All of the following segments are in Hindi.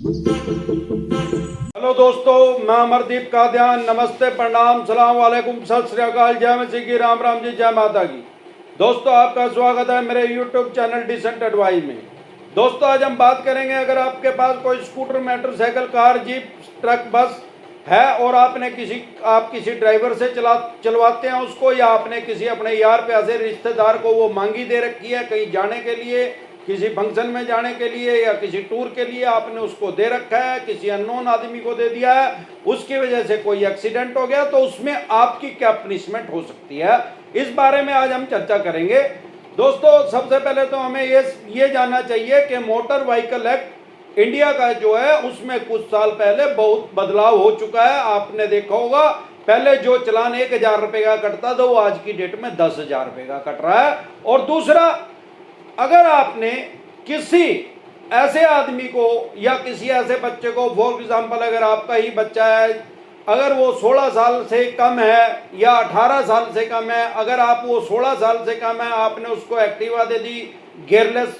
हेलो दोस्तों, मैं अमरदीप कादियान। नमस्ते, प्रणाम, सलाम वालेकुम, सत श्री अकाल, जय मसीह की, राम राम जी, जय माता की। दोस्तों, आपका स्वागत है मेरे यूट्यूब चैनल डिसेंट एडवाइस में। दोस्तों, आज हम बात करेंगे, अगर आपके पास कोई scooter, motorcycle, car, jeep, truck, बस है और आप किसी ड्राइवर से चलवाते हैं उसको, या आपने किसी अपने यार प्यासे रिश्तेदार को वो मांगी दे रखी है कहीं जाने के लिए, किसी फंक्शन में जाने के लिए या किसी टूर के लिए आपने उसको दे रखा है, किसी अननोन आदमी को दे दिया है, उसकी वजह से कोई एक्सीडेंट हो गया, तो उसमें आपकी क्या पनिशमेंट हो सकती है, इस बारे में आज हम चर्चा करेंगे। दोस्तों, सबसे पहले तो हमें ये जानना चाहिए कि मोटर व्हीकल एक्ट इंडिया का जो है उसमें कुछ साल पहले बहुत बदलाव हो चुका है। आपने देखा होगा, पहले जो चलान 1,000 रुपए का कटता था वो आज की डेट में 10,000 रुपए का कट रहा है। और दूसरा, अगर आपने किसी ऐसे आदमी को या किसी ऐसे बच्चे को, फॉर एग्जाम्पल अगर आपका ही बच्चा है, अगर वो 16 साल से कम है या 18 साल से कम है, अगर आप वो 16 साल से कम है, आपने उसको एक्टिवा दे दी, गियरलेस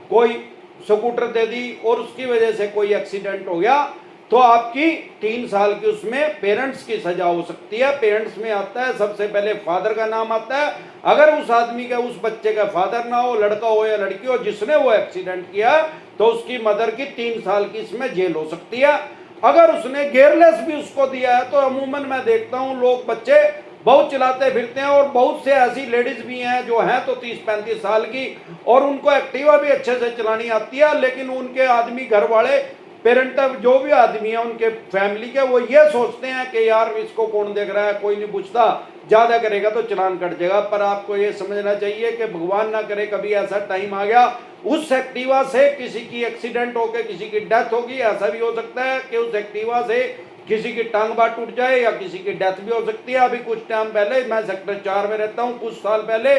कोई स्कूटर दे दी और उसकी वजह से कोई एक्सीडेंट हो गया, तो आपकी 3 साल की उसमें पेरेंट्स की सजा हो सकती है। पेरेंट्स में आता है, सबसे पहले फादर का नाम आता है। अगर उस आदमी का, उस बच्चे का फादर ना हो, लड़का हो या लड़की हो, जिसने वो एक्सीडेंट किया, तो उसकी मदर की 3 साल की इसमें जेल हो सकती है। अगर उसने गियरलेस भी उसको दिया है, तो अमूमन मैं देखता हूं लोग, बच्चे बहुत चलाते फिरते हैं, और बहुत से ऐसी लेडीज भी हैं जो हैं तो 30-35 साल की और उनको एक्टिवा भी अच्छे से चलानी आती है, लेकिन उनके आदमी, घर वाले, पेरेंट, जो भी आदमी है उनके फैमिली के, वो ये सोचते हैं कि यार इसको कौन देख रहा है, कोई नहीं पूछता, ज्यादा करेगा तो चलान कट जाएगा। पर आपको ये समझना चाहिए कि भगवान ना करे कभी ऐसा टाइम आ गया, उस एक्टिवा से किसी की एक्सीडेंट होकर किसी की डेथ होगी। ऐसा भी हो सकता है कि उस एक्टिवा से किसी की टांग बात टूट जाए या किसी की डेथ भी हो सकती है। अभी कुछ टाइम पहले, मैं सेक्टर 4 में रहता हूँ, कुछ साल पहले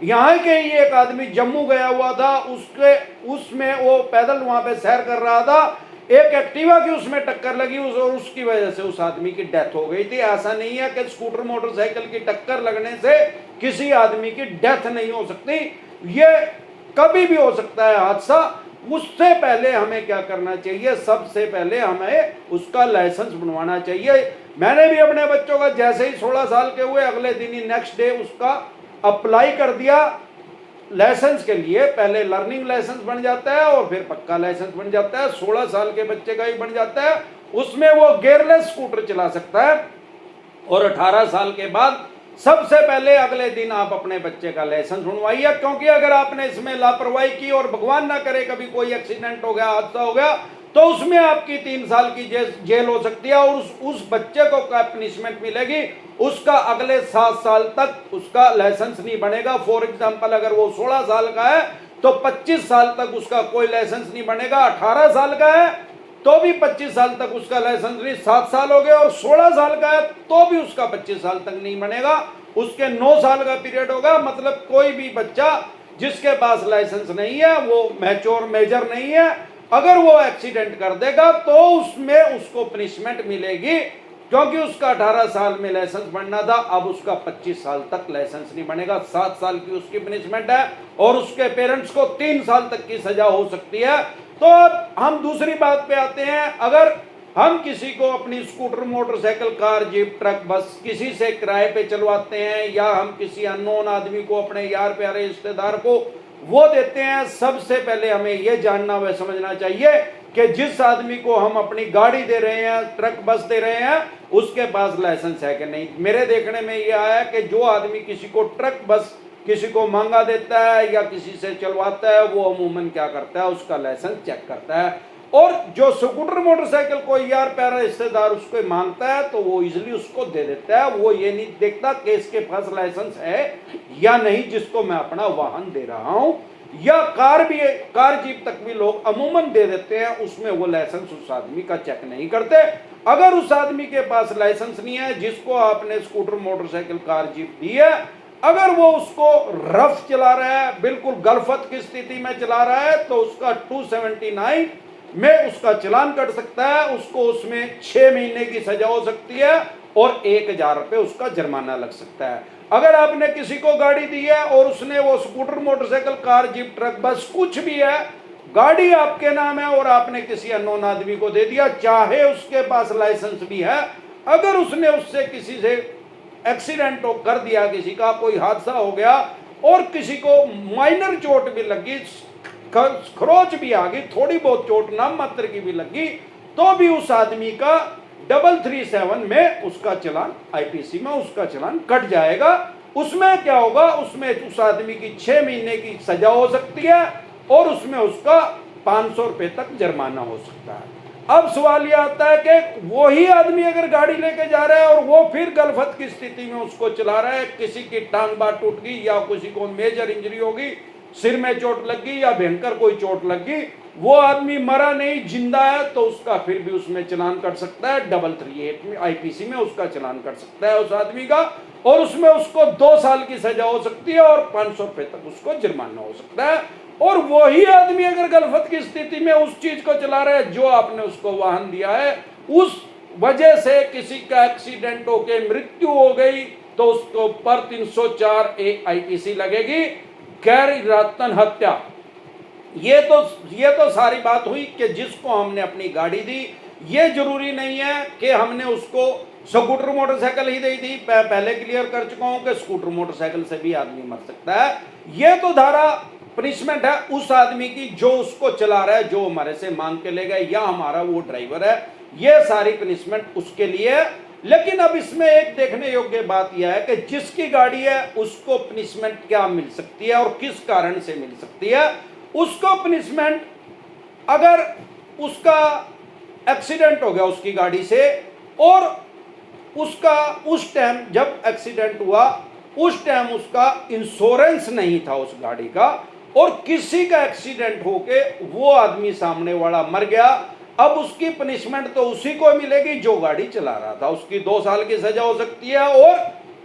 यहाँ के ही एक आदमी जम्मू गया हुआ था, उसमें वो पैदल वहां पे सैर कर रहा था, एक एक्टिवा की उसमें टक्कर लगी और उसकी वजह से उस आदमी की डेथ हो गई थी। ऐसा नहीं है कि स्कूटर मोटरसाइकिल की टक्कर लगने से किसी आदमी की डेथ नहीं हो सकती, ये कभी भी हो सकता है हादसा। उससे पहले हमें क्या करना चाहिए, सबसे पहले हमें उसका लाइसेंस बनवाना चाहिए। मैंने भी अपने बच्चों का जैसे ही 16 साल के हुए, अगले दिन ही नेक्स्ट डे उसका अप्लाई कर दिया लाइसेंस के लिए। पहले लर्निंग लाइसेंस बन जाता है और फिर पक्का लाइसेंस बन जाता है। 16 साल के बच्चे का ही बन जाता है, उसमें वो गियरलेस स्कूटर चला सकता है। और 18 साल के बाद सबसे पहले अगले दिन आप अपने बच्चे का लाइसेंस बनवाइए, क्योंकि अगर आपने इसमें लापरवाही की और भगवान ना करे कभी कोई एक्सीडेंट हो गया, हादसा हो गया, तो उसमें आपकी 3 साल की जेल हो सकती है और उस बच्चे को क्या पनिशमेंट मिलेगी, उसका अगले 7 साल तक उसका लाइसेंस नहीं बनेगा। फॉर एग्जांपल, अगर वो 16 साल का है तो 25 साल तक उसका कोई लाइसेंस नहीं बनेगा। 18 साल का है तो भी 25 साल तक उसका लाइसेंस नहीं, 7 साल हो गए, और 16 साल का है तो भी उसका 25 साल तक नहीं बनेगा, उसके 9 साल का पीरियड होगा। मतलब कोई भी बच्चा जिसके पास लाइसेंस नहीं है, वो मैच्योर मेजर नहीं है, अगर वो एक्सीडेंट कर देगा तो उसमें उसको पनिशमेंट मिलेगी, क्योंकि उसका 18 साल में लाइसेंस बनना था, अब उसका 25 साल तक लाइसेंस नहीं बनेगा। 7 साल की उसकी पनिशमेंट है और उसके पेरेंट्स को 3 साल तक की सजा हो सकती है। तो अब हम दूसरी बात पे आते हैं, अगर हम किसी को अपनी scooter, motorcycle, car, jeep, truck, बस किसी से किराए पे चलवाते हैं, या हम किसी अननोन आदमी को, अपने यार प्यारे रिश्तेदार को वो देते हैं, सबसे पहले हमें यह जानना व समझना चाहिए कि जिस आदमी को हम अपनी गाड़ी दे रहे हैं, ट्रक, बस दे रहे हैं, उसके पास लाइसेंस है कि नहीं। मेरे देखने में यह आया कि जो आदमी किसी को ट्रक, बस किसी को मांगा देता है या किसी से चलवाता है, वो अमूमन क्या करता है, उसका लाइसेंस चेक करता है। और जो स्कूटर, मोटरसाइकिल को यार प्यारा रिश्तेदार उसको मांगता है तो वो इजिली उसको दे देता है, वो ये नहीं देखता कि इसके पास लाइसेंस है या नहीं जिसको मैं अपना वाहन दे रहा हूं। या कार भी, कार, जीप तक भी लोग अमूमन दे देते हैं, उसमें वो लाइसेंस उस आदमी का चेक नहीं करते। अगर उस आदमी के पास लाइसेंस नहीं है, जिसको आपने स्कूटर, मोटरसाइकिल, कार, जीप दी है, अगर वो उसको रफ चला रहा है, बिल्कुल गलफत की स्थिति में चला रहा है, तो उसका 279 में उसका चालान कट सकता है, उसको उसमें 6 महीने की सजा हो सकती है और 1,000 रुपए उसका जुर्माना लग सकता है। अगर आपने किसी को गाड़ी दी है और उसने वो scooter, motorcycle, car, jeep, truck, बस कुछ भी है, गाड़ी आपके नाम है और आपने किसी अननोन आदमी को दे दिया, चाहे उसके पास लाइसेंस भी है, अगर उसने उससे किसी से एक्सीडेंट कर दिया, किसी का कोई हादसा हो गया और किसी को माइनर चोट भी लगी, खरोच भी आ गई, थोड़ी बहुत चोट नाम मात्र की भी लगी, तो भी उस आदमी का 337 में उसका चालान, आईपीसी में उसका चालान कट जाएगा। उसमें क्या होगा, उसमें उस आदमी की 6 महीने की सजा हो सकती है और उसमें उसका 500 रुपए तक जुर्माना हो सकता है। अब सवाल यह आता है कि वही आदमी अगर गाड़ी लेके जा रहा है और वो फिर गलफत की स्थिति में उसको चला रहा है, किसी की टांग बात टूट गई या किसी को मेजर इंजरी होगी, सिर में चोट लग गई या भयंकर कोई चोट लग गई, वो आदमी मरा नहीं जिंदा है, तो उसका फिर भी उसमें चालान कट सकता है, 338 में आईपीसी में उसका चालान कट सकता है उस आदमी का, और उसमें उसको 2 साल की सजा हो सकती है और 500 रुपए तक उसको जुर्माना हो सकता है। और वही आदमी अगर गलफत की स्थिति में उस चीज को चला रहा है जो आपने उसको वाहन दिया है, उस वजह से किसी का एक्सीडेंट होके मृत्यु हो गई, तो उसको पर 304 आईपीसी लगेगी, गैर इरादतन हत्या। ये तो सारी बात हुई कि जिसको हमने अपनी गाड़ी दी, ये जरूरी नहीं है कि हमने उसको स्कूटर मोटरसाइकिल ही दी थी। पहले क्लियर कर चुका हूं कि स्कूटर मोटरसाइकिल से भी आदमी मर सकता है। ये तो धारा पनिशमेंट है उस आदमी की जो उसको चला रहा है, जो हमारे से मांग के ले गए, या हमारा वो ड्राइवर है, ये सारी पनिशमेंट उसके लिए है। लेकिन अब इसमें एक देखने योग्य बात यह है कि जिसकी गाड़ी है उसको पनिशमेंट क्या मिल सकती है और किस कारण से मिल सकती है। उसको पनिशमेंट, अगर उसका एक्सीडेंट हो गया उसकी गाड़ी से और उसका उस टाइम जब एक्सीडेंट हुआ उस टाइम उसका इंश्योरेंस नहीं था उस गाड़ी का, और किसी का एक्सीडेंट होके वो आदमी सामने वाला मर गया, अब उसकी पनिशमेंट तो उसी को मिलेगी जो गाड़ी चला रहा था। उसकी 2 साल की सजा हो सकती है और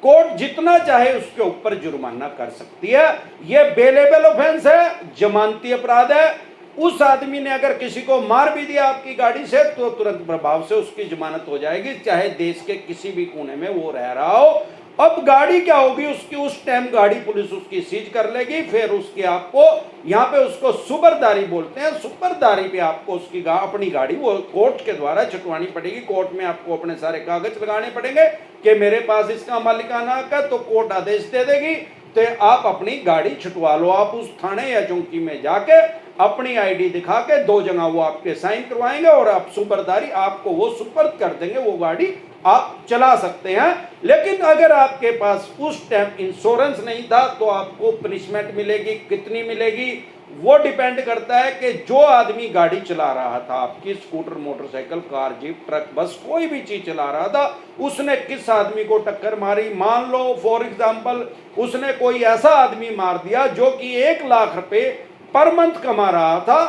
कोर्ट जितना चाहे उसके ऊपर जुर्माना कर सकती है। यह बेलेबल ऑफेंस है, जमानती अपराध है। उस आदमी ने अगर किसी को मार भी दिया आपकी गाड़ी से तो तुरंत प्रभाव से उसकी जमानत हो जाएगी, चाहे देश के किसी भी कोने में वो रह रहा हो। अब गाड़ी क्या होगी उसकी, उस टाइम गाड़ी पुलिस उसकी सीज कर लेगी, फिर उसकी आपको यहाँ पे उसको सुबरदारी बोलते हैं, सुबरदारी पे आपको उसकी अपनी गाड़ी वो कोर्ट के द्वारा छुटवानी पड़ेगी। कोर्ट में आपको अपने सारे कागज लगाने पड़ेंगे कि मेरे पास इसका मालिकाना हक है, तो कोर्ट आदेश दे देगी, तो आप अपनी गाड़ी छुटवा लो। आप उस थाने या चौकी में जाके अपनी आईडी दिखा के 2 जगह वो आपके साइन करवाएंगे और आप सुबरदारी आपको वो सुपर्द कर देंगे, वो गाड़ी आप चला सकते हैं। लेकिन अगर आपके पास उस टाइम इंश्योरेंस नहीं था तो आपको पनिशमेंट मिलेगी, कितनी मिलेगी वो डिपेंड करता है कि जो आदमी गाड़ी चला रहा था, आपकी scooter, motorcycle, car, jeep, truck, बस, कोई भी चीज चला रहा था, उसने किस आदमी को टक्कर मारी। मान लो फॉर एग्जांपल उसने कोई ऐसा आदमी मार दिया जो कि 1 लाख रुपए पर मंथ कमा रहा था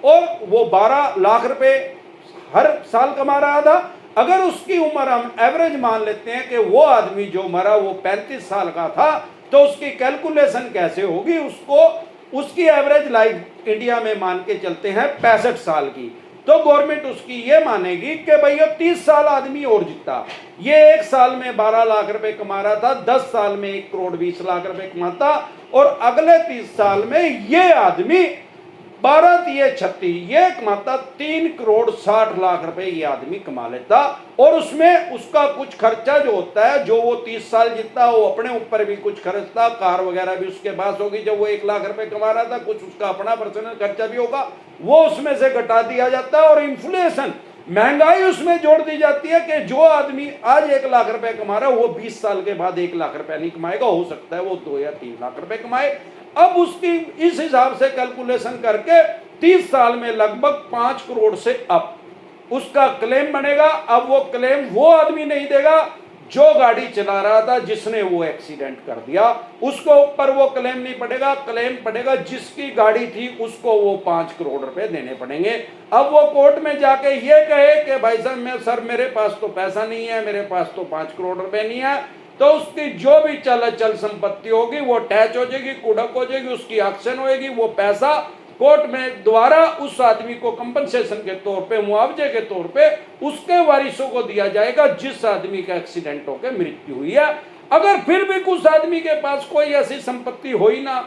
और वो 12 लाख रुपए हर साल कमा रहा था। अगर उसकी उम्र हम एवरेज मान लेते हैं कि वो आदमी जो मरा वो 35 साल का था, तो उसकी कैलकुलेशन कैसे होगी, उसकी एवरेज लाइफ इंडिया में मान के चलते हैं 65 साल की, तो गवर्नमेंट उसकी ये मानेगी कि भाई ये 30 साल आदमी और जीता। ये 1 साल में 12 लाख रुपए कमा रहा था, 10 साल में 1 करोड़ 20 लाख रुपए कमाता, और अगले 30 साल में ये आदमी 12×36 ये कमाता 3 करोड़ 60 लाख रुपए ये आदमी कमा लेता। और उसमें उसका कुछ खर्चा जो होता है, जो वो 30 साल जीता वो अपने ऊपर भी कुछ खर्चता, कार वगैरह भी उसके पास होगी। जब वो 1 लाख रुपए कमा रहा था, कुछ उसका अपना पर्सनल खर्चा भी होगा, वो उसमें से घटा दिया जाता है। और इन्फ्लेशन, महंगाई उसमें जोड़ दी जाती है कि जो आदमी आज 1 लाख रुपए कमा रहा है वो 20 साल के बाद 1 लाख रुपए नहीं कमाएगा, हो सकता है वो 2 या 3 लाख रुपए कमाए। अब उसकी इस हिसाब से कैलकुलेशन करके 30 साल में लगभग 5 करोड़ से अब उसका क्लेम बनेगा। अब वो क्लेम वो आदमी नहीं देगा जो गाड़ी चला रहा था, जिसने वो एक्सीडेंट कर दिया, उसको ऊपर वो क्लेम नहीं पड़ेगा। क्लेम पड़ेगा जिसकी गाड़ी थी उसको वो 5 करोड़ रुपए देने पड़ेंगे। अब वो कोर्ट में जाके ये कहे कि भाई साहब सर मेरे पास तो पैसा नहीं है, मेरे पास तो 5 करोड़ रुपए नहीं है, तो उसकी जो भी चल संपत्ति होगी वो अटैच हो जाएगी, कुड़क हो जाएगी, उसकी एक्शन होगी। वो पैसा कोर्ट में द्वारा उस आदमी को कंपनसेशन के तौर पे, मुआवजे के तौर पे उसके वारिसों को दिया जाएगा जिस आदमी का एक्सीडेंट होकर मृत्यु हुई है। अगर फिर भी कुछ आदमी के पास कोई ऐसी संपत्ति हो ही ना,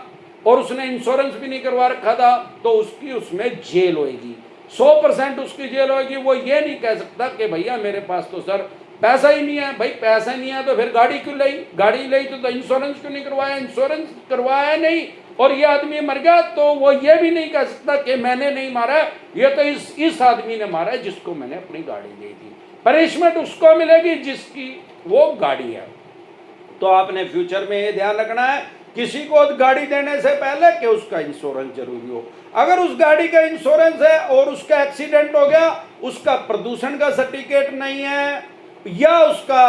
और उसने इंश्योरेंस भी नहीं करवा रखा था तो उसकी उसमें जेल होगी, 100% उसकी जेल होगी। वो ये नहीं कह सकता कि भैया मेरे पास तो सर पैसा ही नहीं है। भाई पैसा नहीं है तो फिर गाड़ी क्यों लाई, गाड़ी लाई तो इंश्योरेंस क्यों नहीं करवाया, इंश्योरेंस करवाया नहीं और ये आदमी मर गया तो वो ये भी नहीं कह सकता कि मैंने नहीं मारा, ये तो इस आदमी ने मारा है जिसको मैंने अपनी गाड़ी दी थी। पनिशमेंट उसको मिलेगी जिसकी वो गाड़ी है। तो आपने फ्यूचर में ये ध्यान रखना है किसी को गाड़ी देने से पहले कि उसका इंश्योरेंस जरूरी हो। अगर उस गाड़ी का इंश्योरेंस है और उसका एक्सीडेंट हो गया, उसका प्रदूषण का सर्टिफिकेट नहीं है या उसका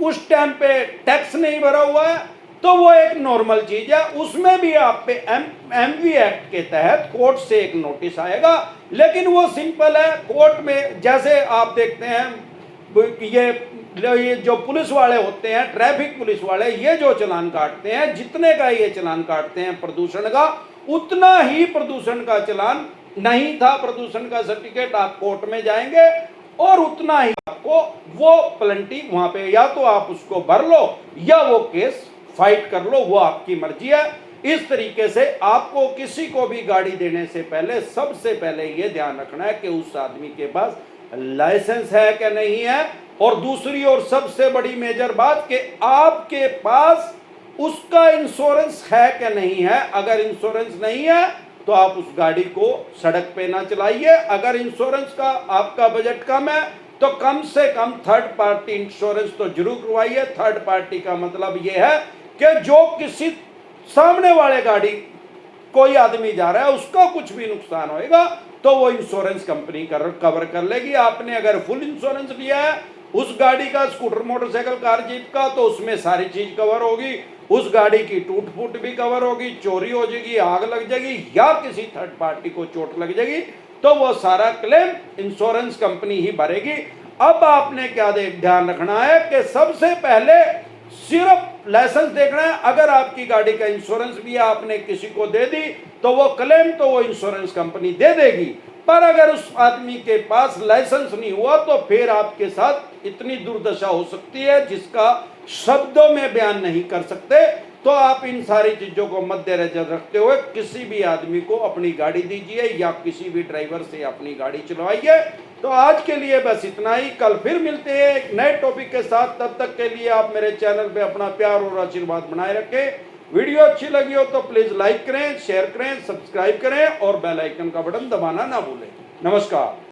उस टाइम पे टैक्स नहीं भरा हुआ है तो वो एक नॉर्मल चीज है, उसमें भी आप पे एमवी एक्ट के तहत कोर्ट से एक नोटिस आएगा। लेकिन वो सिंपल है, कोर्ट में जैसे आप देखते हैं ये जो पुलिस वाले होते हैं, ट्रैफिक पुलिस वाले, ये जो चालान काटते हैं, जितने का ये चालान काटते हैं प्रदूषण का, उतना ही प्रदूषण का चालान नहीं था, प्रदूषण का सर्टिफिकेट आप कोर्ट में जाएंगे और उतना ही आपको वो पेनल्टी वहां पे या तो आप उसको भर लो या वो केस फाइट कर लो, वो आपकी मर्जी है। इस तरीके से आपको किसी को भी गाड़ी देने से पहले सबसे पहले ये ध्यान रखना है कि उस आदमी के पास लाइसेंस है कि नहीं है, और दूसरी और सबसे बड़ी मेजर बात कि आपके पास उसका इंश्योरेंस है कि नहीं है। अगर इंश्योरेंस नहीं है तो आप उस गाड़ी को सड़क पे ना चलाइए। अगर इंश्योरेंस का आपका बजट कम है तो कम से कम थर्ड पार्टी इंश्योरेंस तो जरूर करवाइए। थर्ड पार्टी का मतलब यह है कि जो किसी सामने वाले गाड़ी कोई आदमी जा रहा है उसका कुछ भी नुकसान होएगा तो वो इंश्योरेंस कंपनी कवर कर लेगी। आपने अगर फुल इंश्योरेंस लिया है उस गाड़ी का, स्कूटर, मोटरसाइकिल, कार, जीप का, तो उसमें सारी चीज कवर होगी। उस गाड़ी की टूट फूट भी कवर होगी, चोरी हो जाएगी, आग लग जाएगी या किसी थर्ड पार्टी को चोट लग जाएगी तो वो सारा क्लेम इंश्योरेंस कंपनी ही भरेगी। अब आपने क्या ध्यान रखना है कि सबसे पहले सिर्फ लाइसेंस देखना है। अगर आपकी गाड़ी का इंश्योरेंस भी आपने किसी को दे दी तो वो क्लेम तो वो इंश्योरेंस कंपनी दे देगी, पर अगर उस आदमी के पास लाइसेंस नहीं हुआ तो फिर आपके साथ इतनी दुर्दशा हो सकती है जिसका शब्दों में बयान नहीं कर सकते। तो आप इन सारी चीजों को मद्देनजर रखते हुए किसी भी आदमी को अपनी गाड़ी दीजिए या किसी भी ड्राइवर से अपनी गाड़ी चलवाइए। तो आज के लिए बस इतना ही, कल फिर मिलते हैं एक नए टॉपिक के साथ। तब तक के लिए आप मेरे चैनल पे अपना प्यार और आशीर्वाद बनाए रखें। वीडियो अच्छी लगी हो तो प्लीज लाइक करें, शेयर करें, सब्सक्राइब करें और बेल आइकन का बटन दबाना ना भूलें। नमस्कार।